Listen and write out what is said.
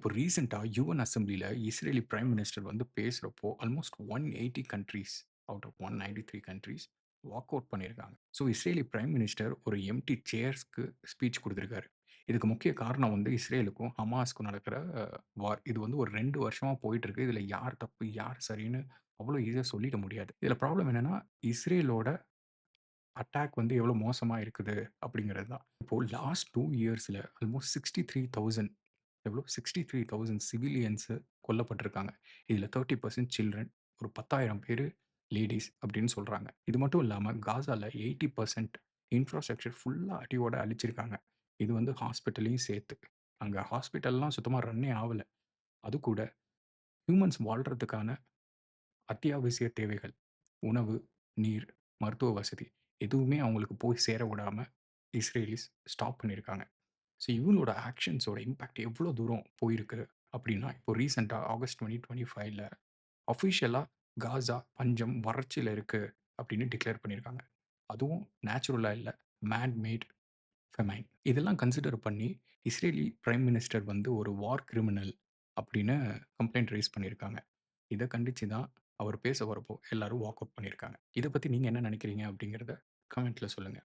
இப்போ ரீசென்ட்டா யுஎன் அசெம்பிளில இஸ்ரேலி பிரைம் மினிஸ்டர் வந்து பேசுறப்போ, almost 180 countries out of 193 countries walk out பண்ணியிருக்காங்க. ஸோ இஸ்ரேலி பிரைம் மினிஸ்டர் ஒரு எம்ப்டி சேர்ஸ்க்கு ஸ்பீச் குடுத்திருக்காரு. இதுக்கு முக்கிய காரணம் வந்து இஸ்ரேலுக்கும், ஹமாஸ்க்கும் நடக்கிற வார். இது வந்து ஒரு 2 வருஷமா போயிட்டுருக்கு. இதில யார் தப்பு, யார் சரின்னு அவ்வளோ ஈஸியா சொல்லிட முடியாது. இதில ப்ராப்ளம் என்னன்னா, இஸ்ரேலோட அட்டாக் வந்து எவ்வளோ மோசமா இருக்குது அப்படிங்கிறது தான். இப்போ லாஸ்ட் 2 இயர்ஸ்ல ஆல்மோஸ்ட் 63,000 எவ்வளோ 63,000 சிவிலியன்ஸ் கொல்லப்பட்டிருக்காங்க. இதில 30% சில்ட்ரன் ஒரு 10,000 பேரு லேடீஸ் அப்படின்னு சொல்றாங்க. இது மட்டும் இல்லாம காசால 80% இன்ஃப்ராஸ்ட்ரக்சர் ஃபுல்லா அடியோட அழிச்சிருக்காங்க. இது வந்து ஹாஸ்பிட்டலையும் சேர்த்து. அங்க ஹாஸ்பிட்டல்லாம் சுத்தமா ரன்னே ஆவல. அதுக்கூட ஹியூமன்ஸ் வாழ்றதுக்கான அத்தியாவசிய தேவைகள், உணவு, நீர், மருத்துவ வசதி எதுவுமே அவங்களுக்கு போய் சேர விடாம இஸ்ரேலிஸ் ஸ்டாப் பண்ணியிருக்காங்க. ஸோ இவங்களோட ஆக்ஷன்ஸோட இம்பாக்ட் எவ்வளோ தூரம் போயிருக்கு அப்படின்னா, இப்போ ரீசென்ட்டா ஆகஸ்ட் 2025ல அஃபிஷியலா காசா பஞ்சம், வறட்சியில இருக்கு அப்படின்னு டிக்ளேர் பண்ணியிருக்காங்க. அதுவும் நேச்சுரலா இல்ல. Man made famine. இதெல்லாம் கன்சிடர் பண்ணி இஸ்ரேலி பிரைம் மினிஸ்டர் வந்து ஒரு வார் கிரிமினல் அப்படின்னு கம்ப்ளைண்ட் ரைஸ் பண்ணியிருக்காங்க. இத கண்டிச்சு தான் அவர் பேச வரப்போ எல்லாரும் வாக் அவுட் பண்ணியிருக்காங்க. இத பத்தி நீங்க என்ன நினைக்கிறீங்க அப்படிங்கிறத கமெண்ட்ல சொல்லுங்க.